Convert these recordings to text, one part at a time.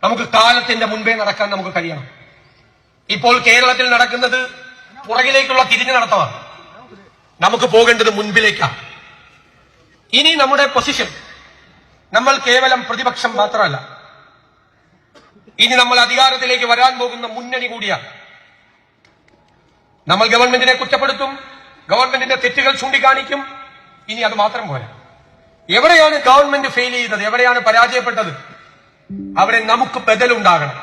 നമുക്ക് കാലത്തിന്റെ മുൻപേ നടക്കാൻ നമുക്ക് കഴിയണം. ഇപ്പോൾ കേരളത്തിൽ നടക്കുന്നത് പുറകിലേക്കുള്ള തിരിഞ്ഞു നടത്തമാണ്. നമുക്ക് പോകേണ്ടത് മുൻപിലേക്കാണ്. ഇനി നമ്മുടെ പൊസിഷൻ, നമ്മൾ കേവലം പ്രതിപക്ഷം മാത്രമല്ല, ഇനി നമ്മൾ അധികാരത്തിലേക്ക് വരാൻ പോകുന്ന മുന്നണി കൂടിയാണ്. നമ്മൾ ഗവൺമെന്റിനെ കുറ്റപ്പെടുത്തും, ഗവൺമെന്റിന്റെ തെറ്റുകൾ ചൂണ്ടിക്കാണിക്കും. ഇനി അത് മാത്രം പോരാ. എവിടെയാണ് ഗവൺമെന്റ് ഫെയിൽ ചെയ്യുന്നത്, എവിടെയാണ് പരാജയപ്പെട്ടത്, അവിടെ നമുക്ക് ബദലുണ്ടാകണം.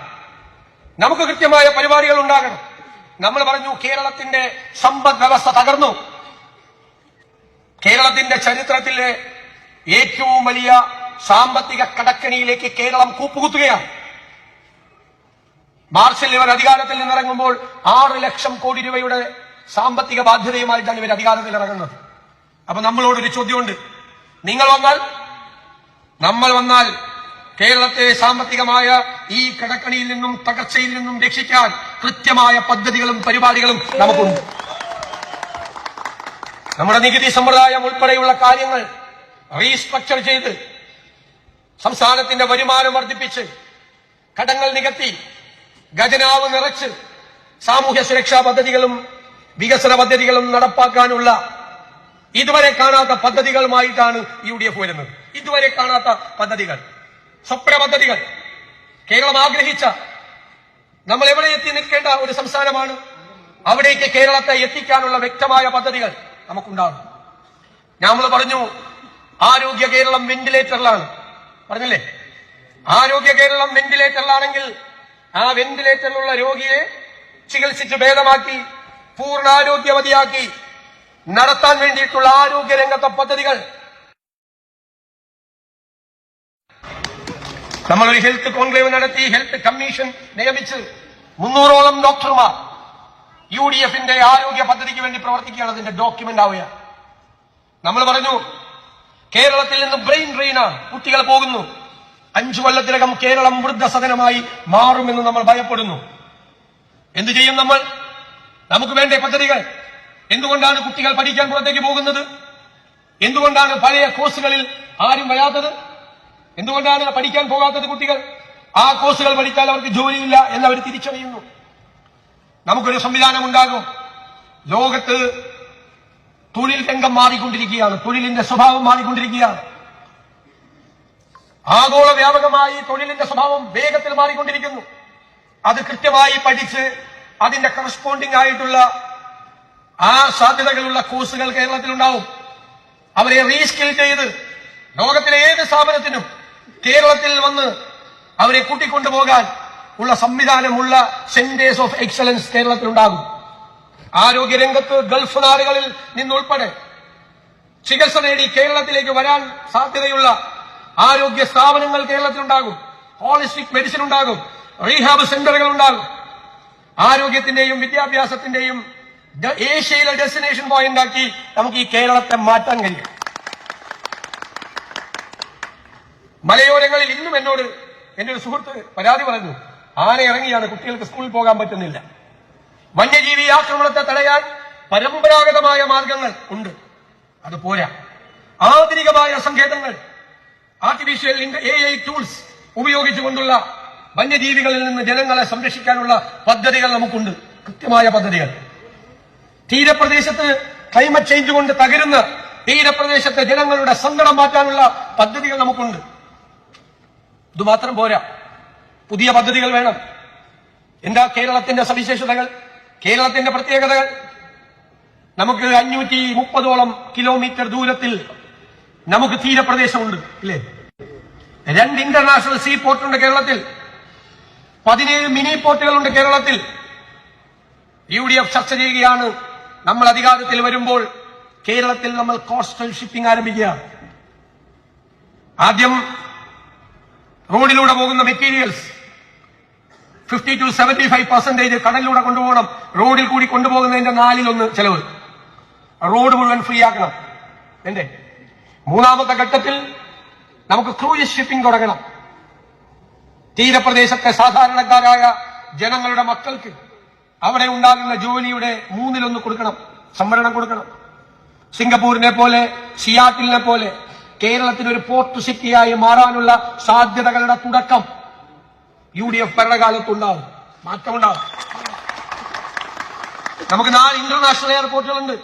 നമുക്ക് കൃത്യമായ പരിപാടികൾ ഉണ്ടാകണം. നമ്മൾ പറഞ്ഞു കേരളത്തിന്റെ സമ്പദ് വ്യവസ്ഥ തകർന്നു. കേരളത്തിന്റെ ചരിത്രത്തിലെ ഏറ്റവും വലിയ സാമ്പത്തിക കടക്കണിയിലേക്ക് കേരളം കൂപ്പുകുത്തുകയാണ്. മാർച്ചിൽ ഇവർ അധികാരത്തിൽ നിന്നിറങ്ങുമ്പോൾ 6 ലക്ഷം കോടി രൂപയുടെ സാമ്പത്തിക ബാധ്യതയുമായിട്ടാണ് ഇവർ അധികാരത്തിൽ ഇറങ്ങുന്നത്. അപ്പൊ നമ്മളോടൊരു ചോദ്യമുണ്ട്. നമ്മൾ വന്നാൽ കേരളത്തെ സാമ്പത്തികമായ ഈ കടക്കണിയിൽ നിന്നും തകർച്ചയിൽ നിന്നും രക്ഷിക്കാൻ കൃത്യമായ പദ്ധതികളും പരിപാടികളും നമുക്കുണ്ട്. നമ്മുടെ നികുതി സമ്പ്രദായം ഉൾപ്പെടെയുള്ള കാര്യങ്ങൾ റീസ്ട്രക്ചർ ചെയ്ത് സംസ്ഥാനത്തിന്റെ വരുമാനം വർദ്ധിപ്പിച്ച് കടങ്ങൾ നികത്തി ഖജനാവ് നിറച്ച് സാമൂഹ്യ സുരക്ഷാ പദ്ധതികളും വികസന പദ്ധതികളും നടപ്പാക്കാനുള്ള ഇതുവരെ കാണാത്ത പദ്ധതികളുമായിട്ടാണ് UDF വരുന്നത്. ഇതുവരെ കാണാത്ത പദ്ധതികൾ, സ്വപ്ന പദ്ധതികൾ, കേരളം ആഗ്രഹിച്ച, നമ്മൾ എവിടെ എത്തി നിൽക്കേണ്ട ഒരു സംസ്ഥാനമാണ്, അവിടേക്ക് കേരളത്തെ എത്തിക്കാനുള്ള വ്യക്തമായ പദ്ധതികൾ നമുക്കുണ്ടാകും. നമ്മൾ പറഞ്ഞു ആരോഗ്യ കേരളം വെന്റിലേറ്ററിലാണ്, പറഞ്ഞില്ലേ? ആരോഗ്യ കേരളം വെന്റിലേറ്ററിലാണെങ്കിൽ ആ വെന്റിലേറ്ററിലുള്ള രോഗിയെ ചികിത്സിച്ച് ഭേദമാക്കി പൂർണ്ണാരോഗ്യവതിയാക്കി നടത്താൻ വേണ്ടിയിട്ടുള്ള ആരോഗ്യ രംഗത്തെ പദ്ധതികൾ നമ്മളൊരു ഹെൽത്ത് കോൺക്ലേവ് നടത്തി, ഹെൽത്ത് കമ്മീഷൻ നിയമിച്ച് 300ഓളം ഡോക്ടർമാർ UDFന്റെ ആരോഗ്യ പദ്ധതിക്ക് വേണ്ടി പ്രവർത്തിക്കുകയാണ്. അതിന്റെ ഡോക്യുമെന്റ് ആവുകയാണ്. നമ്മൾ പറഞ്ഞു കേരളത്തിൽ നിന്ന് ബ്രെയിൻ ഡ്രെയിനാണ്, കുട്ടികൾ പോകുന്നു. 5 കൊല്ലത്തിനകം കേരളം വൃദ്ധസദനമായി മാറുമെന്ന് നമ്മൾ ഭയപ്പെടുന്നു. എന്തു ചെയ്യും നമ്മൾ? നമുക്ക് വേണ്ട പദ്ധതികൾ. എന്തുകൊണ്ടാണ് കുട്ടികൾ പഠിക്കാൻ പുറത്തേക്ക് പോകുന്നത്? എന്തുകൊണ്ടാണ് പഴയ കോഴ്സുകളിൽ ആരും വരാത്തത്? എന്തുകൊണ്ടാണ് പഠിക്കാൻ പോകാത്തത് കുട്ടികൾ? ആ കോഴ്സുകൾ പഠിച്ചാൽ അവർക്ക് ജോലിയില്ല എന്നവർ തിരിച്ചറിയുന്നു. നമുക്കൊരു സംവിധാനം ഉണ്ടാകും. ലോകത്ത് തൊഴിൽ രംഗം മാറിക്കൊണ്ടിരിക്കുകയാണ്, തൊഴിലിന്റെ സ്വഭാവം മാറിക്കൊണ്ടിരിക്കുകയാണ്. ആഗോള വ്യാപകമായി തൊഴിലിന്റെ സ്വഭാവം വേഗത്തിൽ മാറിക്കൊണ്ടിരിക്കുന്നു. അത് കൃത്യമായി പഠിച്ച് അതിന്റെ കറസ്പോണ്ടിങ് ആയിട്ടുള്ള ആ സാധ്യതകളുള്ള കോഴ്സുകൾ കേരളത്തിലുണ്ടാവും. അവരെ റീസ്കിൽ ചെയ്ത് ലോകത്തിലെ ഏത് സ്ഥാപനത്തിനും കേരളത്തിൽ വന്ന് അവരെ കൂട്ടിക്കൊണ്ടുപോകാൻ ഉള്ള സംവിധാനമുള്ള സെന്റേഴ്സ് ഓഫ് എക്സലൻസ് കേരളത്തിലുണ്ടാകും. ആരോഗ്യരംഗത്ത് ഗൾഫ് നാടുകളിൽ നിന്നുൾപ്പെടെ ചികിത്സ നേടി കേരളത്തിലേക്ക് വരാൻ സാധ്യതയുള്ള ആരോഗ്യ സ്ഥാപനങ്ങൾ കേരളത്തിലുണ്ടാകും. ഹോളിസ്റ്റിക് മെഡിസിൻ ഉണ്ടാകും, റീഹാബ് സെന്ററുകൾ ഉണ്ടാകും. ആരോഗ്യത്തിന്റെയും വിദ്യാഭ്യാസത്തിന്റെയും ഏഷ്യയിലെ ഡെസ്റ്റിനേഷൻ പോയിന്റ് ആക്കി നമുക്ക് ഈ കേരളത്തെ മാറ്റാൻ കഴിയും. മലയോരങ്ങളിൽ ഇന്നും എന്നോട് എന്റെ ഒരു സുഹൃത്ത് പരാതി പറഞ്ഞു, ആന ഇറങ്ങിയാണ്, കുട്ടികൾക്ക് സ്കൂളിൽ പോകാൻ പറ്റുന്നില്ല. വന്യജീവി ആക്രമണത്തെ തടയാൻ പരമ്പരാഗതമായ മാർഗങ്ങൾ ഉണ്ട്, അത് പോരാ. ആധുനികമായ സങ്കേതങ്ങൾ, ആർട്ടിഫിഷ്യൽ AI ടൂൾസ് ഉപയോഗിച്ചുകൊണ്ടുള്ള വന്യജീവികളിൽ നിന്ന് ജനങ്ങളെ സംരക്ഷിക്കാനുള്ള പദ്ധതികൾ നമുക്കുണ്ട്, കൃത്യമായ പദ്ധതികൾ. തീരപ്രദേശത്ത് ക്ലൈമറ്റ് ചേഞ്ച് കൊണ്ട് തകരുന്ന തീരപ്രദേശത്തെ ജനങ്ങളുടെ സങ്കടം മാറ്റാനുള്ള പദ്ധതികൾ നമുക്കുണ്ട്. ഇതുമാത്രം പോരാ, പുതിയ പദ്ധതികൾ വേണം. എന്താ കേരളത്തിന്റെ സവിശേഷതകൾ, കേരളത്തിന്റെ പ്രത്യേകതകൾ? നമുക്ക് 530ഓളം കിലോമീറ്റർ ദൂരത്തിൽ നമുക്ക് തീരപ്രദേശമുണ്ട്, ഇല്ലേ? 2 ഇന്റർനാഷണൽ സീ പോർട്ടുണ്ട് കേരളത്തിൽ, 17 മിനി പോർട്ടുകളുണ്ട് കേരളത്തിൽ. UDF ചർച്ച ചെയ്യുകയാണ്, നമ്മൾ അധികാരത്തിൽ വരുമ്പോൾ കേരളത്തിൽ നമ്മൾ കോസ്റ്റൽ ഷിപ്പിംഗ് ആരംഭിക്കുകയാണ്. ആദ്യം റോഡിലൂടെ പോകുന്ന മെറ്റീരിയൽസ് 50 to 75% കടലിലൂടെ കൊണ്ടുപോകണം. റോഡിൽ കൂടി കൊണ്ടുപോകുന്നതിന്റെ 4/1 ചെലവ്. റോഡ് മുഴുവൻ ഫ്രീ ആക്കണം. എന്റെ 3ാമത്തെ ഘട്ടത്തിൽ നമുക്ക് ക്രൂയിസ് ഷിപ്പിംഗ് തുടങ്ങണം. തീരപ്രദേശത്തെ സാധാരണക്കാരായ ജനങ്ങളുടെ മക്കൾക്ക് അവിടെ ഉണ്ടാകുന്ന ജോലിയുടെ 1/3 കൊടുക്കണം, സംവരണം കൊടുക്കണം. സിംഗപ്പൂരിനെ പോലെ, സിയാറ്റിലിനെ പോലെ കേരളത്തിന് ഒരു പോർട്ട് സിറ്റിയായി മാറാനുള്ള സാധ്യതകളുടെ തുടക്കം UDF ഭരണകാലത്തുണ്ടാവും, മാറ്റമുണ്ടാവും. നമുക്ക് 4 ഇന്റർനാഷണൽ എയർപോർട്ടുകളുണ്ട്.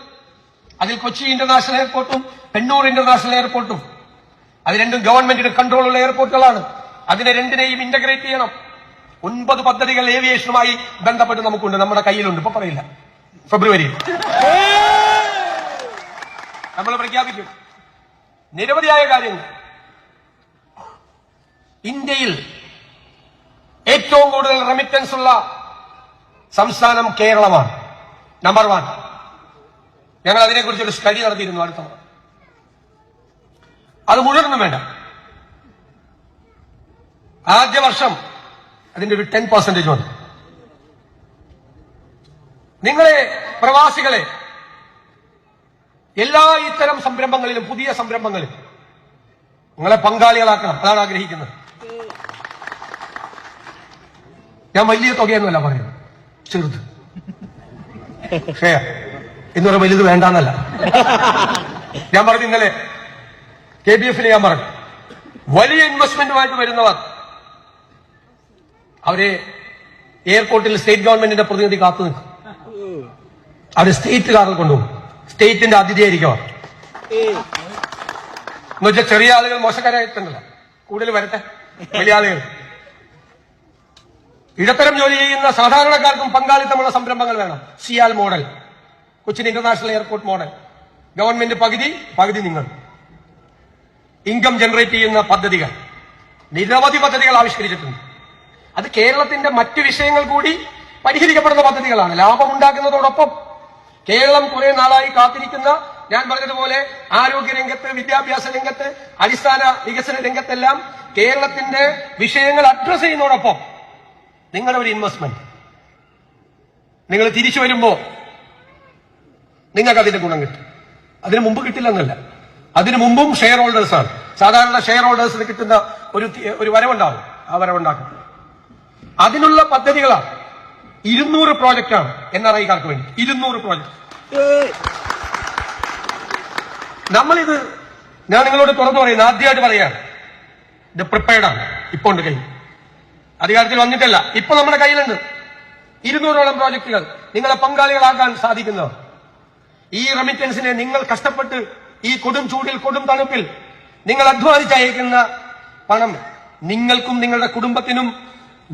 അതിൽ കൊച്ചി ഇന്റർനാഷണൽ എയർപോർട്ടും കണ്ണൂർ ഇന്റർനാഷണൽ എയർപോർട്ടും. അത് രണ്ടും ഗവൺമെന്റിന്റെ കൺട്രോളുള്ള എയർപോർട്ടുകളാണ്. അതിനെ രണ്ടിനെയും ഇന്റഗ്രേറ്റ് ചെയ്യണം. 9 പദ്ധതികൾ ഏവിയേഷനുമായി ബന്ധപ്പെട്ട് നമുക്കുണ്ട്, നമ്മുടെ കയ്യിലുണ്ട്. ഇപ്പൊ പറയില്ല, ഫെബ്രുവരിയിൽ നമ്മൾ പ്രഖ്യാപിക്കും. നിരവധിയായ കാര്യങ്ങൾ. ഇന്ത്യയിൽ ഏറ്റവും കൂടുതൽ റെമിറ്റൻസ് ഉള്ള സംസ്ഥാനം കേരളമാണ്, നമ്പർ 1. ഞങ്ങൾ അതിനെക്കുറിച്ചൊരു സ്റ്റഡി നടത്തിയിരുന്നു അടുത്ത. അത് മുഴുവനൊന്നും വേണ്ട. ആദ്യ വർഷം അതിന്റെ ഒരു 10% വന്നു. നിങ്ങളെ പ്രവാസികളെ എല്ലാ ഇത്തരം സംരംഭങ്ങളിലും, പുതിയ സംരംഭങ്ങളിലും നിങ്ങളെ പങ്കാളികളാക്കണം. അതാണ് ആഗ്രഹിക്കുന്നത്. ഞാൻ വലിയ തുകയൊന്നുമല്ല പറയുന്നത്, ചെറുത്. എന്ന് പറയുമ്പോൾ വലുത് വേണ്ടെന്നല്ല ഞാൻ പറഞ്ഞു. ഇന്നലെ KBF ഞാൻ പറഞ്ഞു, വലിയ ഇൻവെസ്റ്റ്മെന്റുമായിട്ട് വരുന്നവർ അവരെ എയർപോർട്ടിൽ സ്റ്റേറ്റ് ഗവൺമെന്റിന്റെ പ്രതിനിധി കാത്തു നിൽക്കും. അവര് സ്റ്റേറ്റ് കാറിൽ കൊണ്ടുപോകും. സ്റ്റേറ്റിന്റെ അതിഥിയായിരിക്കും. എന്നുവെച്ചാൽ ചെറിയ ആളുകൾ മോശക്കാരായിട്ടുണ്ടല്ലോ, കൂടുതൽ വരട്ടെ. വലിയ ആളുകൾ, ഇടത്തരം ജോലി ചെയ്യുന്ന സാധാരണക്കാർക്കും പങ്കാളിത്തമുള്ള സംരംഭങ്ങൾ വേണം. CIAL model, Cochin international airport model. Government പകുതി നിങ്ങൾ. ഇൻകം ജനറേറ്റ് ചെയ്യുന്ന പദ്ധതികൾ, നിരവധി പദ്ധതികൾ ആവിഷ്കരിച്ചിട്ടുണ്ട്. അത് കേരളത്തിന്റെ മറ്റു വിഷയങ്ങൾ കൂടി പരിഹരിക്കപ്പെടുന്ന പദ്ധതികളാണ്. ലാഭമുണ്ടാക്കുന്നതോടൊപ്പം കേരളം കുറെ നാളായി കാത്തിരിക്കുന്ന, ഞാൻ പറഞ്ഞതുപോലെ ആരോഗ്യ രംഗത്ത്, വിദ്യാഭ്യാസ രംഗത്ത്, അടിസ്ഥാന വികസന രംഗത്തെല്ലാം കേരളത്തിന്റെ വിഷയങ്ങൾ അഡ്രസ് ചെയ്യുന്നതോടൊപ്പം നിങ്ങളുടെ ഒരു ഇൻവെസ്റ്റ്മെന്റ് നിങ്ങൾ തിരിച്ചു വരുമ്പോ നിങ്ങൾക്ക് അതിന്റെ ഗുണം കിട്ടും. അതിനു മുമ്പ് കിട്ടില്ലെന്നല്ല, അതിനു മുമ്പും ഷെയർ ഹോൾഡേഴ്സാണ്. സാധാരണ ഷെയർ ഹോൾഡേഴ്സിന് കിട്ടുന്ന ഒരു വരവുണ്ടാവും. ആ വരവുണ്ടാക്കും. അതിനുള്ള പദ്ധതികളാണ്. 200 പ്രോജക്റ്റാണ് NRIക്കാർക്ക് വേണ്ടി. 200 പ്രോജക്ട്. നമ്മളിത്, ഞാൻ നിങ്ങളോട് തുറന്നു പറയുന്നത്, ആദ്യമായിട്ട് പറയാണ്, ഇത് പ്രിപ്പയർഡാണ്. ഇപ്പൊ ഉണ്ട് കയ്യിൽ, അധികാരത്തിൽ വന്നിട്ടല്ല, ഇപ്പൊ നമ്മുടെ കയ്യിലുണ്ട് 200ഓളം പ്രോജക്റ്റുകൾ. നിങ്ങളെ പങ്കാളികളാക്കാൻ സാധിക്കുന്നവർ. ഈ റെമിറ്റൻസിനെ നിങ്ങൾ കഷ്ടപ്പെട്ട് ഈ കൊടും ചൂടിൽ, കൊടും തണുപ്പിൽ നിങ്ങൾ അധ്വാനിച്ചയക്കുന്ന പണം നിങ്ങൾക്കും നിങ്ങളുടെ കുടുംബത്തിനും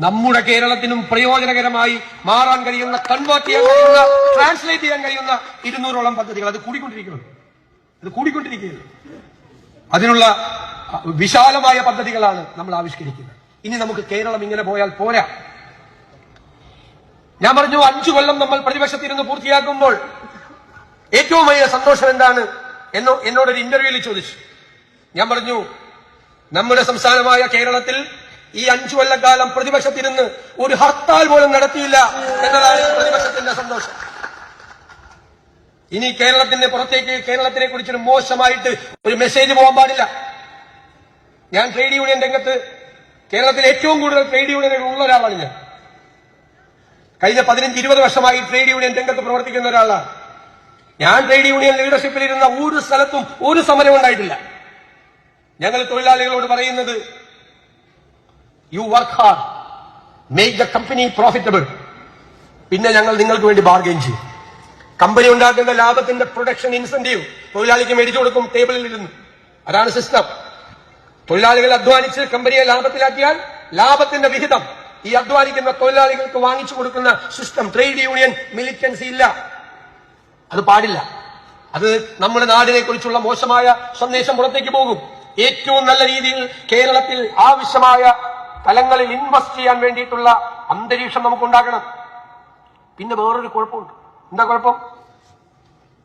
നമ്മുടെ കേരളത്തിനും പ്രയോജനകരമായി മാറാൻ കഴിയുന്ന, കൺവേർട്ട് ചെയ്യാൻ കഴിയുന്ന, ട്രാൻസ്ലേറ്റ് ചെയ്യാൻ കഴിയുന്ന 200ഓളം പദ്ധതികൾ. അത് കൂടിക്കൊണ്ടിരിക്കുകയാണ്. അതിനുള്ള വിശാലമായ പദ്ധതികളാണ് നമ്മൾ ആവിഷ്കരിക്കുന്നത്. ഇനി നമുക്ക് കേരളം ഇങ്ങനെ പോയാൽ പോരാ. ഞാൻ പറഞ്ഞു, 5 കൊല്ലം നമ്മൾ പ്രതിപക്ഷത്തിരുന്ന് പൂർത്തിയാക്കുമ്പോൾ ഏറ്റവും വലിയ സന്തോഷം എന്താണ് എന്നോടൊരു ഇന്റർവ്യൂവിൽ ചോദിച്ചു. ഞാൻ പറഞ്ഞു, നമ്മുടെ സംസ്ഥാനമായ കേരളത്തിൽ ഈ 5 കൊല്ലക്കാലം പ്രതിപക്ഷത്തിരുന്ന് ഒരു ഹർത്താൽ പോലും നടത്തിയില്ല എന്നതാണ് പ്രതിപക്ഷത്തിന്റെ സന്തോഷം. ഇനി കേരളത്തിന്റെ പുറത്തേക്ക് കേരളത്തിനെ കുറിച്ചൊരു മോശമായിട്ട് ഒരു മെസ്സേജ് പോകാൻ പാടില്ല. ഞാൻ ട്രേഡ് യൂണിയൻ രംഗത്ത് കേരളത്തിൽ ഏറ്റവും കൂടുതൽ ട്രേഡ് യൂണിയനുകൾ ഉള്ള ഒരാളാണ്. ഞാൻ കഴിഞ്ഞ 15-20 വർഷമായി ട്രേഡ് യൂണിയൻ രംഗത്ത് പ്രവർത്തിക്കുന്ന ഒരാളാണ്. ഞാൻ ട്രേഡ് യൂണിയൻ ലീഡർഷിപ്പിലിരുന്ന ഒരു സ്ഥലത്തും ഒരു സമരം ഉണ്ടായിട്ടില്ല. ഞങ്ങൾ തൊഴിലാളികളോട് പറയുന്നത്, you work hard, make the company profitable. പിന്നെ ഞങ്ങൾ നിങ്ങൾക്ക് വേണ്ടി ബാർഗെയിൻ ചെയ്യും. കമ്പനി ഉണ്ടാക്കുന്ന ലാഭത്തിന്റെ പ്രൊഡക്ഷൻ ഇൻസെന്റീവ് തൊഴിലാളിക്ക് മേടിച്ചു കൊടുക്കും, ടേബിളിൽ ഇരുന്ന്. അതാണ് സിസ്റ്റം. തൊഴിലാളികൾ അധ്വാനിച്ച് കമ്പനിയെ ലാഭത്തിലാക്കിയാൽ ലാഭത്തിന്റെ വിഹിതം ഈ അധ്വാനിക്കുന്ന തൊഴിലാളികൾക്ക് വാങ്ങിച്ചു കൊടുക്കുന്ന സിസ്റ്റം. ട്രേഡ് യൂണിയൻ മിലിറ്റൻസി ഇല്ല, അത് പാടില്ല. അത് നമ്മുടെ നാടിനെ കുറിച്ചുള്ള മോശമായ സന്ദേശം പുറത്തേക്ക് പോകും. ഏറ്റവും നല്ല രീതിയിൽ കേരളത്തിൽ ആവശ്യമായ തലങ്ങളിൽ ഇൻവെസ്റ്റ് ചെയ്യാൻ വേണ്ടിയിട്ടുള്ള അന്തരീക്ഷം നമുക്ക് ഉണ്ടാക്കണം. പിന്നെ വേറൊരു കുഴപ്പമുണ്ട്. എന്താ കുഴപ്പം?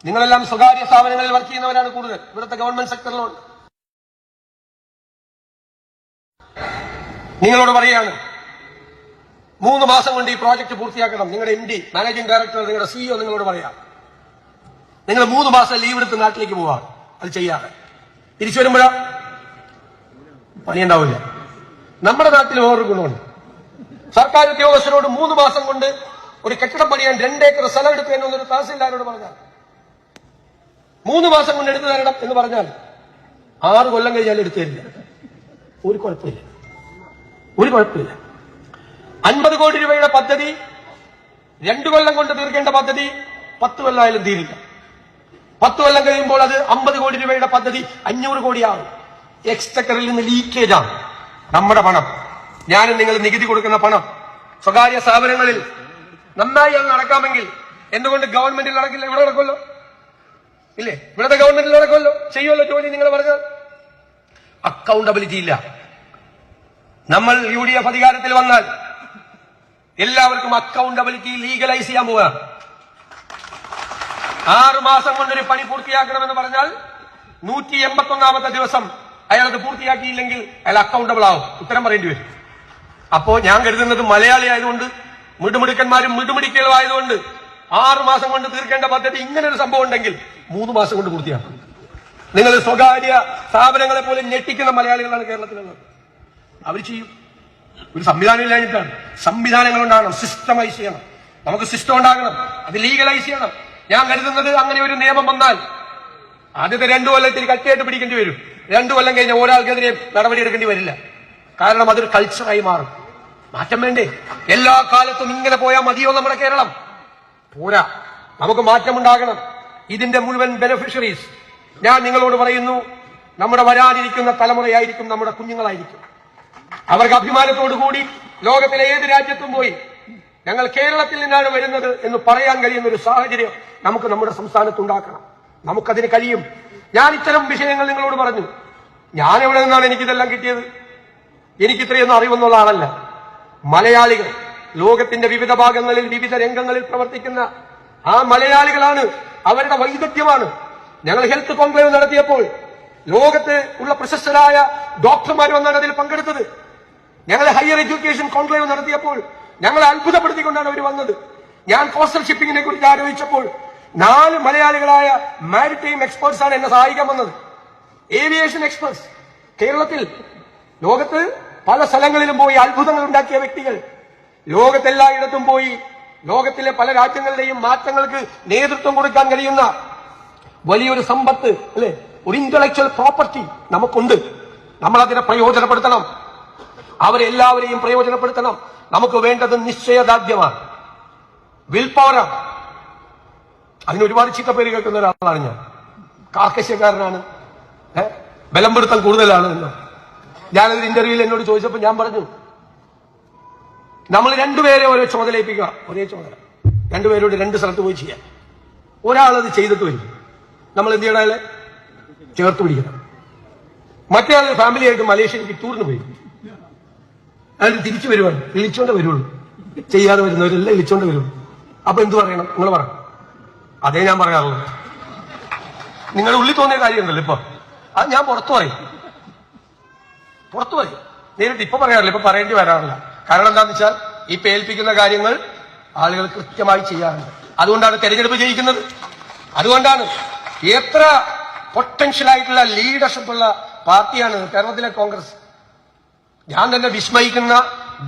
നിങ്ങളെല്ലാം സ്വകാര്യ സ്ഥാപനങ്ങളിൽ വർക്ക് ചെയ്യുന്നവരാണ് കൂടുതൽ. ഇവിടുത്തെ ഗവൺമെന്റ് സെക്ടറിലുണ്ട്. നിങ്ങളോട് പറയാണ്, 3 മാസം കൊണ്ട് ഈ പ്രോജക്ട് പൂർത്തിയാക്കണം. നിങ്ങളുടെ MD, മാനേജിംഗ് ഡയറക്ടർ, നിങ്ങളുടെ CEO നിങ്ങളോട് പറയാം, നിങ്ങൾ 3 മാസം ലീവ് എടുത്ത് നാട്ടിലേക്ക് പോവാം. അത് ചെയ്യാതെ തിരിച്ചു വരുമ്പോഴാ പണിയുണ്ടാവില്ല. നമ്മുടെ നാട്ടിൽ വേറൊരു ഗുണമുണ്ട്. സർക്കാർ ഉദ്യോഗസ്ഥരോട് 3 മാസം കൊണ്ട് ഒരു കെട്ടിടം പണിയാൻ 2 ഏക്കർ സ്ഥലം എടുത്തു എന്നൊരു തഹസിൽദാരോട് പറഞ്ഞാൽ 3 മാസം കൊണ്ട് എടുത്തു തരണം എന്ന് പറഞ്ഞാൽ 6 കൊല്ലം കഴിഞ്ഞാൽ എടുത്തു തരില്ല. ഒരു കുഴപ്പമില്ല. 50 കോടി രൂപയുടെ പദ്ധതി 2 കൊല്ലം കൊണ്ട് തീർക്കേണ്ട പദ്ധതി 10 കൊല്ലമായാലും തീരില്ല. 10 കൊല്ലം കഴിയുമ്പോൾ അത് 50 കോടി രൂപയുടെ പദ്ധതി 500 കോടിയാകും. എക്സ്ചക്കറിൽ നിന്ന് ലീക്കേജാണ്. നമ്മുടെ പണം, ഞാനും നിങ്ങൾ നികുതി കൊടുക്കുന്ന പണം സ്വകാര്യ സ്ഥാപനങ്ങളിൽ നന്നായി അത് നടക്കാമെങ്കിൽ എന്തുകൊണ്ട് ഗവൺമെന്റിൽ നടക്കില്ല? ഇവിടെ നടക്കുമല്ലോ, ഇല്ലേ? ഇവിടുത്തെ ഗവൺമെന്റിൽ നടക്കുമല്ലോ, ചെയ്യുമല്ലോ ജോലി. നിങ്ങൾ പറഞ്ഞാൽ അക്കൗണ്ടബിലിറ്റി ഇല്ല. നമ്മൾ UDF അധികാരത്തിൽ വന്നാൽ എല്ലാവർക്കും അക്കൗണ്ടബിലിറ്റി ലീഗലൈസ് ചെയ്യാൻ പോവുകയാണ്. 6 മാസം കൊണ്ടൊരു പണി പൂർത്തിയാക്കണമെന്ന് പറഞ്ഞാൽ 181ാമത്തെ ദിവസം അയാളത് പൂർത്തിയാക്കിയില്ലെങ്കിൽ അയാൾ അക്കൗണ്ടബിൾ ആവും, ഉത്തരം പറയേണ്ടി വരും. അപ്പോ ഞാൻ കരുതുന്നത് മലയാളി ആയതുകൊണ്ട്, മിടുമിടുക്കന്മാരും മിടുമിടിക്കലും ആയതുകൊണ്ട് 6 മാസം കൊണ്ട് തീർക്കേണ്ട പദ്ധതി ഇങ്ങനെ ഒരു സംഭവം ഉണ്ടെങ്കിൽ 3 മാസം കൊണ്ട് പൂർത്തിയാക്കും. നിങ്ങൾ സ്വകാര്യ സ്ഥാപനങ്ങളെ പോലെ ഞെട്ടിക്കുന്ന മലയാളികളാണ് കേരളത്തിലുള്ളത്. അവർ ചെയ്യും. ഒരു സംവിധാനം ഇല്ലാഞ്ഞിട്ടാണ്. സംവിധാനങ്ങൾ ഉണ്ടാകണം, സിസ്റ്റമൈസ് ചെയ്യണം. നമുക്ക് സിസ്റ്റം ഉണ്ടാകണം, അത് ലീഗലൈസ് ചെയ്യണം. ഞാൻ കരുതുന്നത് അങ്ങനെ ഒരു നിയമം വന്നാൽ ആദ്യത്തെ 2 കൊല്ലത്തിൽ കട്ടിയായിട്ട് പിടിക്കേണ്ടി വരും. 2 കൊല്ലം കഴിഞ്ഞ ഒരാൾക്കെതിരെ നടപടിയെടുക്കേണ്ടി വരില്ല. കാരണം അതൊരു കൾച്ചറായി മാറും. മാറ്റം വേണ്ടേ? എല്ലാ കാലത്തും ഇങ്ങനെ പോയാൽ മതിയോ നമ്മുടെ കേരളം? പോരാ, നമുക്ക് മാറ്റമുണ്ടാകണം. ഇതിന്റെ മുഴുവൻ ബെനിഫിഷ്യറീസ് ഞാൻ നിങ്ങളോട് പറയുന്നു, നമ്മുടെ വരാനിരിക്കുന്ന തലമുറയായിരിക്കും, നമ്മുടെ കുഞ്ഞുങ്ങളായിരിക്കും. അവർക്ക് അഭിമാനത്തോടുകൂടി ലോകത്തിലെ ഏത് രാജ്യത്തും പോയി ഞങ്ങൾ കേരളത്തിൽ നിന്നാണ് വരുന്നത് എന്ന് പറയാൻ കഴിയുന്ന ഒരു സാഹചര്യം നമുക്ക് നമ്മുടെ സംസ്ഥാനത്തുണ്ടാക്കണം. നമുക്കതിന് കഴിയും. ഞാൻ ഇത്തരം വിഷയങ്ങൾ നിങ്ങളോട് പറഞ്ഞു. ഞാൻ എവിടെ നിന്നാണ് എനിക്കിതെല്ലാം കിട്ടിയത്? എനിക്കിത്രയൊന്നും അറിവെന്നുള്ള ആളല്ല. മലയാളികൾ ലോകത്തിന്റെ വിവിധ ഭാഗങ്ങളിൽ വിവിധ രംഗങ്ങളിൽ പ്രവർത്തിക്കുന്ന ആ മലയാളികളാണ്, അവരുടെ വൈദഗ്ധ്യമാണ്. ഞങ്ങൾ ഹെൽത്ത് കോൺക്ലേവ് നടത്തിയപ്പോൾ ലോകത്ത് ഉള്ള പ്രശസ്തരായ ഡോക്ടർമാർ വന്നാണ് അതിൽ പങ്കെടുത്തത്. ഞങ്ങൾ ഹയർ എഡ്യൂക്കേഷൻ കോൺക്ലേവ് നടത്തിയപ്പോൾ ഞങ്ങളെ അത്ഭുതപ്പെടുത്തിക്കൊണ്ടാണ് അവർ വന്നത്. ഞാൻ കോസ്റ്റൽ ഷിപ്പിംഗിനെ കുറിച്ച് ആലോചിച്ചപ്പോൾ 4 മലയാളികളായ മാരിടൈം എക്സ്പേർട്സ് ആണ് എന്നെ സഹായിക്കാൻ വന്നത്. ഏവിയേഷൻ എക്സ്പേർട്സ് കേരളത്തിൽ, ലോകത്ത് പല സ്ഥലങ്ങളിലും പോയി അത്ഭുതങ്ങൾ ഉണ്ടാക്കിയ വ്യക്തികൾ, ലോകത്തെല്ലായിടത്തും പോയി ലോകത്തിലെ പല രാജ്യങ്ങളുടെയും മാറ്റങ്ങൾക്ക് നേതൃത്വം കൊടുക്കാൻ കഴിയുന്ന വലിയൊരു സമ്പത്ത്, അല്ലെ, ഒരു ഇന്റലക്ച്വൽ പ്രോപ്പർട്ടി നമുക്കുണ്ട്. നമ്മളതിനെ പ്രയോജനപ്പെടുത്തണം. അവരെല്ലാവരെയും പ്രയോജനപ്പെടുത്തണം. നമുക്ക് വേണ്ടത് നിശ്ചയദാർഢ്യമാണ്, വിൽ പവറാണ്. അതിന് ഒരുപാട് ചീത്തപ്പേര് കേൾക്കുന്ന ഒരാളാണ് ഞാൻ. കാർക്കശ്യക്കാരനാണ്, ബലംപിടുത്തം കൂടുതലാണ് എന്ന്. ഞാനൊരു ഇന്റർവ്യൂവിൽ എന്നോട് ചോദിച്ചപ്പോൾ ഞാൻ പറഞ്ഞു, നമ്മൾ 2 പേരെ ഓരോ ചുമതലയിപ്പിക്കുക. ഒരേ ചുമതല 2 പേരോട് 2 സ്ഥലത്ത് പോയി ചെയ്യാം. ഒരാളത് ചെയ്തിട്ട് വരും, നമ്മൾ എന്ത് ചെയ്യണേ? ചേർത്ത് പിടിക്കണം. മറ്റേ ആൾ ഫാമിലിയായിട്ട് മലേഷ്യയിലേക്ക് ടൂറിന് പോയി, അയാൾ തിരിച്ചു വരുവാണ്, വിളിച്ചോണ്ട് വരുള്ളൂ. ചെയ്യാതെ വരുന്നവരെല്ലാം വിളിച്ചോണ്ട് വരുള്ളൂ. അപ്പൊ എന്ത് പറയണം? നിങ്ങൾ പറ. അതേ ഞാൻ പറയാറുള്ളൂ. നിങ്ങളുടെ ഉള്ളിൽ തോന്നിയ കാര്യമുണ്ടല്ലോ ഇപ്പൊ, അത് ഞാൻ പുറത്തു പറയും. നേരിട്ട് ഇപ്പൊ പറയാറില്ല, ഇപ്പൊ പറയേണ്ടി വരാറില്ല. കാരണം എന്താണെന്ന് വെച്ചാൽ ഇപ്പൊ ഏൽപ്പിക്കുന്ന കാര്യങ്ങൾ ആളുകൾ കൃത്യമായി ചെയ്യാറുണ്ട്. അതുകൊണ്ടാണ് തെരഞ്ഞെടുപ്പ് ജയിക്കുന്നത്. അതുകൊണ്ടാണ് എത്ര പൊട്ടൻഷ്യൽ ആയിട്ടുള്ള ലീഡർഷിപ്പ് ഉള്ള പാർട്ടിയാണ് കേരളത്തിലെ കോൺഗ്രസ്. ഞാൻ തന്നെ വിസ്മയിക്കുന്ന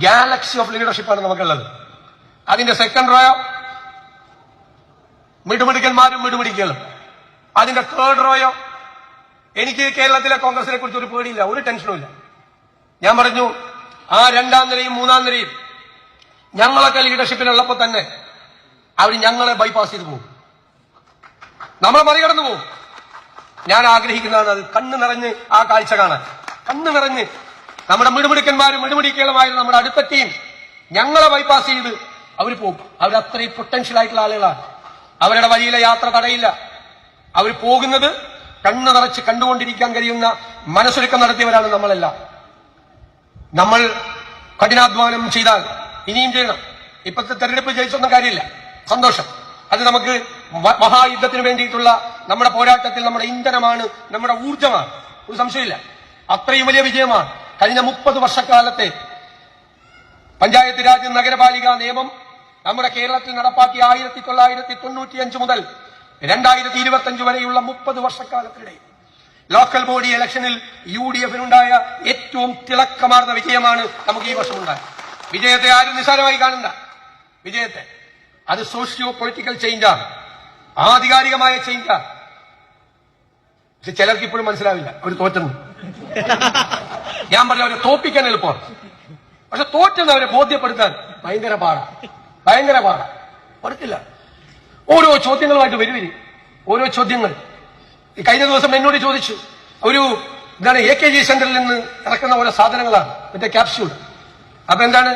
ഗാലക്സി ഓഫ് ലീഡർഷിപ്പാണ് നമുക്കുള്ളത്. അതിന്റെ സെക്കൻഡ് റോയോ മിടുമിടുക്കന്മാരും മിടുമിടിക്കലും. അതിന്റെ തേർഡ് റോയോ എനിക്ക് കേരളത്തിലെ കോൺഗ്രസിനെ കുറിച്ച് ഒരു പേടിയില്ല, ഒരു ടെൻഷനും ഇല്ല. ഞാൻ പറഞ്ഞു, ആ 2ാം നിരയും 3ാം നിരയും ഞങ്ങളൊക്കെ ലീഡർഷിപ്പിലുള്ളപ്പോൾ തന്നെ അവർ ഞങ്ങളെ ബൈപ്പാസ് ചെയ്ത് പോകും, നമ്മളെ മറികടന്നു പോകും. ഞാൻ ആഗ്രഹിക്കുന്നതാണ് അത് കണ്ണ് നിറഞ്ഞ് ആ കാഴ്ച കാണാൻ. കണ്ണ് നിറഞ്ഞ് നമ്മുടെ മിടുമിടുക്കന്മാരും മിടുമിടിക്കലുമായിരുന്നു നമ്മുടെ അടുത്ത ടീം ഞങ്ങളെ ബൈപ്പാസ് ചെയ്ത് അവർ പോകും. അവർ അത്രയും പൊട്ടൻഷ്യൽ ആയിട്ടുള്ള ആളുകളാണ്. അവരുടെ വഴിയിലെ യാത്ര തടയില്ല. അവർ പോകുന്നത് കണ്ണ് നിറച്ച് കണ്ടുകൊണ്ടിരിക്കാൻ കഴിയുന്ന മനസ്സൊരുക്കം നടത്തിയവരാണ് നമ്മളെല്ലാം. നമ്മൾ കഠിനാധ്വാനം ചെയ്താൽ ഇനിയും ചെയ്യണം. ഇപ്പോഴത്തെ തെരഞ്ഞെടുപ്പ് ജയിച്ചൊന്നും കാര്യമില്ല, സന്തോഷം. അത് നമുക്ക് മഹായുദ്ധത്തിന് വേണ്ടിയിട്ടുള്ള നമ്മുടെ പോരാട്ടത്തിൽ നമ്മുടെ ഇന്ധനമാണ്, നമ്മുടെ ഊർജമാണ്, ഒരു സംശയമില്ല. അത്രയും വലിയ വിജയമാണ്. കഴിഞ്ഞ 30 വർഷക്കാലത്തെ പഞ്ചായത്ത് രാജ് നഗരപാലിക നിയമം നമ്മുടെ കേരളത്തിൽ നടപ്പാക്കി 1995 മുതൽ 2025 വരെയുള്ള 30 വർഷക്കാലത്തിനിടെ ലോക്കൽ ബോഡി ഇലക്ഷനിൽ UDFിനുണ്ടായ ഏറ്റവും തിളക്കമാർന്ന വിജയമാണ് നമുക്ക് ഈ വർഷമുണ്ടായത്. വിജയത്തെ ആരും നിസ്സാരമായി കാണണ്ട. വിജയത്തെ അത് സോഷ്യോ പൊളിറ്റിക്കൽ ചേഞ്ചാണ്, ആധികാരികമായ ചേഞ്ചാണ്. പക്ഷെ ചിലർക്ക് ഇപ്പോഴും മനസ്സിലാവില്ല, അവർ തോറ്റുന്നു. ഞാൻ പറഞ്ഞ അവരെ തോപ്പിക്കാൻ എളുപ്പമാണ്. പക്ഷെ തോറ്റുന്നവരെ ബോധ്യപ്പെടുത്താൻ ഭയങ്കര പാടാ പഠിക്കില്ല. ഓരോ ചോദ്യങ്ങളുമായിട്ട് വരുവിരി, ഓരോ ചോദ്യങ്ങൾ. കഴിഞ്ഞ ദിവസം എന്നോട് ചോദിച്ചു, ഒരു എന്താണ് AKG സെന്ററിൽ നിന്ന് ഇറക്കുന്ന ഓരോ സാധനങ്ങളാണ്, മറ്റേ ക്യാപ്സ്യൂൾ. അപ്പൊ എന്താണ്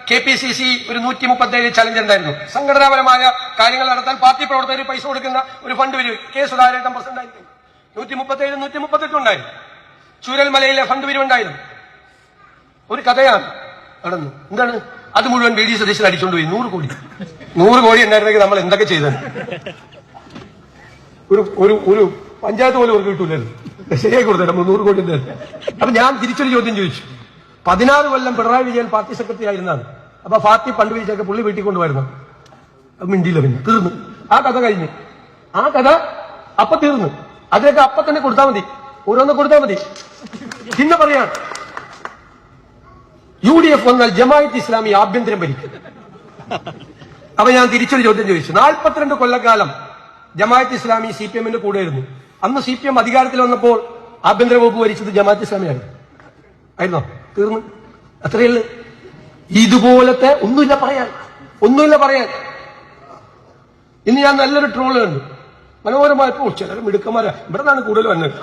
KPCC ഒരു 137 ചലഞ്ച് ഉണ്ടായിരുന്നു. സംഘടനാപരമായ കാര്യങ്ങൾ നടത്താൻ പാർട്ടി പ്രവർത്തകർ പൈസ കൊടുക്കുന്ന ഒരു ഫണ്ട് വരും. K. സുധാകരൻ പ്രസിഡന്റ് ആയിരുന്നു. 137 138 ഉണ്ടായിരുന്നു. ചൂരൽമലയിലെ ഫണ്ട് പിരിവുണ്ടായിരുന്നു. ഒരു കഥയാണ് നടന്നു. എന്താണ് അത് മുഴുവൻ VD സതീശൻ അടിച്ചുകൊണ്ട് പോയി. 100 കോടി ഉണ്ടായിരുന്നെങ്കിൽ നമ്മൾ എന്തൊക്കെ ചെയ്തത്? ഒരു പഞ്ചായത്ത് പോലും അവർക്ക് കിട്ടൂലായിരുന്നു. ശരിയായി കൊടുത്തേ 100 കോടി ഉണ്ടായിരുന്നു. അപ്പൊ ഞാൻ തിരിച്ചൊരു ചോദ്യം ചോദിച്ചു. 16 കൊല്ലം പിണറായി വിജയൻ പാർട്ടി സെക്രട്ടറി ആയിരുന്നാണ്. അപ്പൊ പാർട്ടി ഫണ്ട് പിരിച്ചൊക്കെ പുള്ളി വീട്ടിൽ കൊണ്ടുവരുന്നു. മിണ്ടിയില്ല, പിന്നെ തീർന്നു. ആ കഥ കഴിഞ്ഞു. ആ കഥ അപ്പൊ തീർന്നു. അതിലൊക്കെ അപ്പൊ തന്നെ കൊടുത്താൽ മതി, ഓരോന്ന് കൊടുത്താൽ മതി. പിന്നെ പറയാണ് UDF വന്നാൽ ജമാഅത്ത് ഇസ്ലാമി ആഭ്യന്തരം ഭരിക്കും. അപ്പൊ ഞാൻ തിരിച്ചൊരു ചോദ്യം ചോദിച്ചു. 42 കൊല്ലക്കാലം ജമാഅത്ത് ഇസ്ലാമി CPM-ന്റെ കൂടെയായിരുന്നു. അന്ന് CPM അധികാരത്തിൽ വന്നപ്പോൾ ആഭ്യന്തര വകുപ്പ് ഭരിച്ചത് ജമാഅത്ത് ഇസ്ലാമിയായിരുന്നു. ആയിരുന്നോ? തീർന്നു. അത്രയുള്ളൂ. ഇതുപോലത്തെ ഒന്നുമില്ല പറയാൻ. ഇന്ന് ഞാൻ നല്ലൊരു ട്രോള് കണ്ടു. മനോഹരമായപ്പോ ചിലർ മിടുക്കന്മാരാ, ഇവിടെ നിന്നാണ് കൂടുതൽ വന്നത്.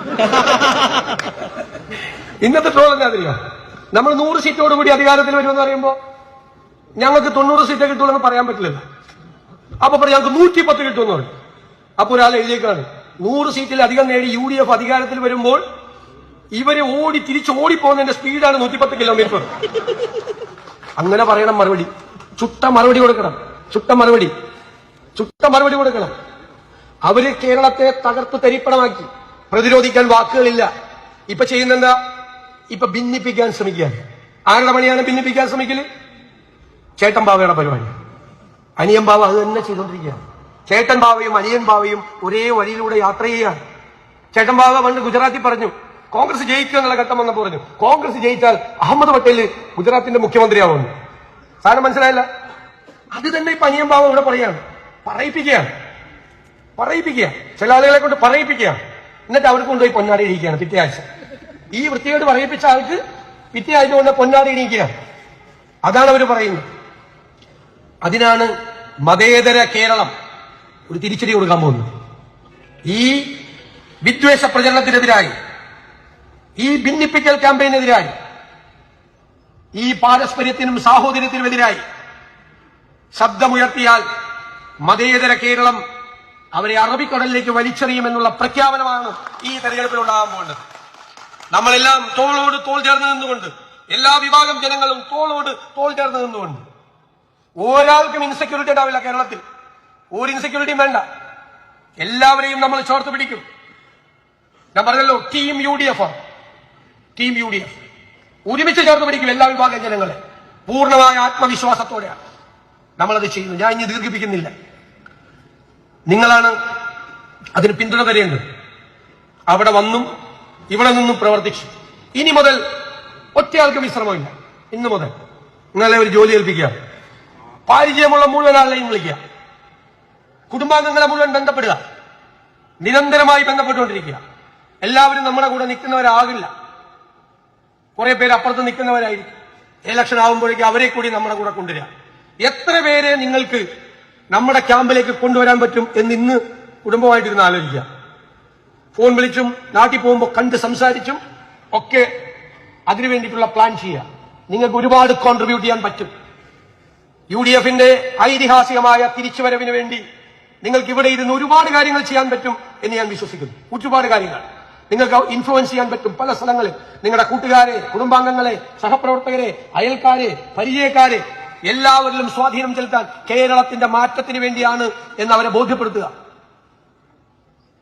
ഇന്നത്തെ ട്രോൾ എന്താ അറിയാം? നമ്മൾ 100 സീറ്റോടുകൂടി അധികാരത്തിൽ വരുമെന്ന് പറയുമ്പോ ഞങ്ങൾക്ക് 90 സീറ്റേ കിട്ടുമെന്ന് പറയാൻ പറ്റില്ലല്ലോ. അപ്പൊ പറയും ഞങ്ങൾക്ക് 110 കിട്ടുമെന്ന് പറയും. അപ്പൊ ഒരാൾ എഴുതിയേക്കാണ് 100 സീറ്റിൽ അധികം നേടി UDF അധികാരത്തിൽ വരുമ്പോൾ ഇവരെ തിരിച്ചോടിപ്പോകുന്നതിന്റെ സ്പീഡാണ് 110 കിലോമീറ്റർ. അങ്ങനെ പറയണം. മറുപടി ചുട്ട മറുപടി കൊടുക്കണം. അവര് കേരളത്തെ തകർത്ത് തരിപ്പണമാക്കി. പ്രതിരോധിക്കാൻ വാക്കുകളില്ല. ഇപ്പൊ ചെയ്യുന്നെന്താ? ഇപ്പൊ ഭിന്നിപ്പിക്കാൻ ശ്രമിക്കുകയാണ്. ആരുടെ പണിയാണ് ഭിന്നിപ്പിക്കാൻ ശ്രമിക്കല്? ചേട്ടൻ ബാവയുടെ പരിപാടി. അനിയൻ ബാവ അത് തന്നെ ചെയ്തുകൊണ്ടിരിക്കുകയാണ്. ചേട്ടൻ ബാവയും അനിയൻ ബാവയും ഒരേ വഴിയിലൂടെ യാത്ര ചെയ്യുകയാണ്. ചേട്ടൻ ബാവ പണ്ട് ഗുജറാത്തിൽ പറഞ്ഞു കോൺഗ്രസ് ജയിക്കുക എന്നുള്ള ഘട്ടം വന്നപ്പോൾ പറഞ്ഞു കോൺഗ്രസ് ജയിച്ചാൽ അഹമ്മദ് പട്ടേൽ ഗുജറാത്തിന്റെ മുഖ്യമന്ത്രിയാവുമെന്ന്. സാധനം മനസ്സിലായില്ല? അത് തന്നെ ഇപ്പൊ അനിയൻ ബാവ ഇവിടെ പറയാണ്. പറയിപ്പിക്കുക. ചില ആളുകളെ കൊണ്ട് പറയിപ്പിക്കുകയാണ്. എന്നിട്ട് അവർക്ക് കൊണ്ടുപോയി പൊന്നാടി ഇരിക്കുകയാണ് പിറ്റേ ആഴ്ച. ഈ വൃത്തിയോട് പറയിപ്പിച്ച ആൾക്ക് പിറ്റേ ആഴ്ച കൊണ്ട് പൊന്നാടി ഇരിക്കുകയാണ്. അതാണ് അവർ പറയുന്നത്. അതിനാണ് മതേതര കേരളം ഒരു തിരിച്ചടി കൊടുക്കാൻ പോകുന്നത്. ഈ വിദ്വേഷ പ്രചരണത്തിനെതിരായി, ഈ ഭിന്നിപ്പിക്കൽ ക്യാമ്പയിനെതിരായി, ഈ പാരസ്പര്യത്തിനും സാഹോദര്യത്തിനുമെതിരായി ശബ്ദമുയർത്തിയാൽ മതേതര കേരളം അവരെ അറബിക്കടലിലേക്ക് വലിച്ചെറിയുമെന്നുള്ള പ്രഖ്യാപനമാണ് ഈ തെരഞ്ഞെടുപ്പിൽ ഉണ്ടാകാൻ പോകുന്നത്. നമ്മളെല്ലാം തോളോട് തോൾ ചേർന്ന് നിന്നുകൊണ്ട്, എല്ലാ വിഭാഗം ജനങ്ങളും തോളോട് തോൾ ചേർന്ന് നിന്നുകൊണ്ട്, ഒരാൾക്കും ഇൻസെക്യൂരിറ്റി ഉണ്ടാവില്ല കേരളത്തിൽ. ഒരു ഇൻസെക്യൂരിറ്റിയും വേണ്ട. എല്ലാവരെയും നമ്മൾ ചേർത്ത് പിടിക്കും. ഞാൻ പറഞ്ഞല്ലോ, ടീം UDF ഒരുമിച്ച് ചേർത്ത് പിടിക്കും എല്ലാ വിഭാഗം ജനങ്ങളെ. പൂർണ്ണമായ ആത്മവിശ്വാസത്തോടെയാണ് നമ്മളത് ചെയ്യുന്നത്. ഞാൻ ഇനി ദീർഘിപ്പിക്കുന്നില്ല. നിങ്ങളാണ് അതിന് പിന്തുണ തരേണ്ടത്. അവിടെ വന്നും ഇവിടെ നിന്നും പ്രവർത്തിച്ചു. ഇനി മുതൽ ഒറ്റയാൾക്ക് വിശ്രമമില്ല. ഇന്ന് മുതൽ നിങ്ങളെ ഒരു ജോലി ഏൽപ്പിക്കുക. പരിചയമുള്ള മുഴുവൻ ആളെയും വിളിക്കുക. കുടുംബാംഗങ്ങളെ മുഴുവൻ ബന്ധപ്പെടുക. നിരന്തരമായി ബന്ധപ്പെട്ടുകൊണ്ടിരിക്കുക. എല്ലാവരും നമ്മുടെ കൂടെ നിൽക്കുന്നവരാകില്ല. കുറെ പേര് അപ്പുറത്ത് നിൽക്കുന്നവരായിരിക്കും. ഇലക്ഷൻ ആകുമ്പോഴേക്കും അവരെ കൂടി നമ്മുടെ കൂടെ കൊണ്ടുവരിക. എത്ര പേരെ നിങ്ങൾക്ക് നമ്മുടെ ക്യാമ്പിലേക്ക് കൊണ്ടുവരാൻ പറ്റും എന്ന് ഇന്ന് കുടുംബമായിട്ടിരുന്ന് ആലോചിക്കുക. ഫോൺ വിളിച്ചും നാട്ടിൽ പോകുമ്പോൾ കണ്ട് സംസാരിച്ചും ഒക്കെ അതിനു വേണ്ടിയിട്ടുള്ള പ്ലാൻ ചെയ്യുക. നിങ്ങൾക്ക് ഒരുപാട് കോൺട്രിബ്യൂട്ട് ചെയ്യാൻ പറ്റും. UDF-ന്റെ ഐതിഹാസികമായ തിരിച്ചുവരവിന് വേണ്ടി നിങ്ങൾക്ക് ഇവിടെ ഇരുന്ന് ഒരുപാട് കാര്യങ്ങൾ ചെയ്യാൻ പറ്റും എന്ന് ഞാൻ വിശ്വസിക്കുന്നു. ഒരുപാട് കാര്യങ്ങൾ നിങ്ങൾക്ക് ഇൻഫ്ലുവൻസ് ചെയ്യാൻ പറ്റും. പല സ്ഥലങ്ങളിൽ നിങ്ങളുടെ കൂട്ടുകാരെ, കുടുംബാംഗങ്ങളെ, സഹപ്രവർത്തകരെ, അയൽക്കാരെ, പരിചയക്കാരെ എല്ലാവരിലും സ്വാധീനം ചെലുത്താൻ കേരളത്തിന്റെ മാറ്റത്തിന് വേണ്ടിയാണ് എന്ന് അവരെ ബോധ്യപ്പെടുത്തുക.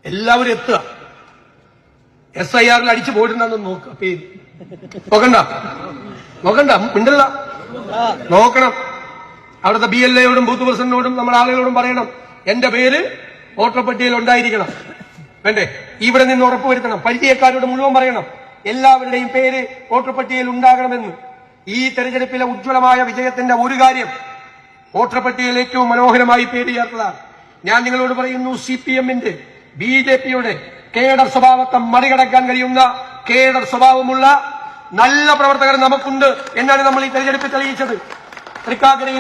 എല്ലാവരും എത്തുക. SIR-ൽ അടിച്ചു പോയിട്ടുണ്ടെന്ന് നോക്കുക. പേര് നോക്കണ്ട മിണ്ടല്ല, നോക്കണം. അവിടുത്തെ BLA-യോടും ബൂത്ത് പ്രസിഡന്റിനോടും നമ്മുടെ ആളുകളോടും പറയണം, എന്റെ പേര് വോട്ടർ പട്ടികയിൽ ഉണ്ടായിരിക്കണം. വേണ്ടേ? ഇവിടെ നിന്ന് ഉറപ്പുവരുത്തണം. പരിചയക്കാരോട് മുഴുവൻ പറയണം, എല്ലാവരുടെയും പേര് വോട്ടർ പട്ടികയിൽ ഉണ്ടാകണമെന്ന്. ഈ തെരഞ്ഞെടുപ്പിലെ ഉജ്ജ്വലമായ വിജയത്തിന്റെ ഒരു കാര്യം വോട്ടർ പട്ടികയിൽ ഏറ്റവും മനോഹരമായി പേര് ചേർത്തതാണ്. ഞാൻ നിങ്ങളോട് പറയുന്നു, CPM-ന്റെ BJP-യുടെ കേഡർ സ്വഭാവത്തെ മറികടക്കാൻ കഴിയുന്ന കേഡർ സ്വഭാവമുള്ള നല്ല പ്രവർത്തകർ നമുക്കുണ്ട് എന്നാണ് നമ്മൾ ഈ തെരഞ്ഞെടുപ്പിൽ തെളിയിച്ചത്. തൃക്കാക്കരയിൽ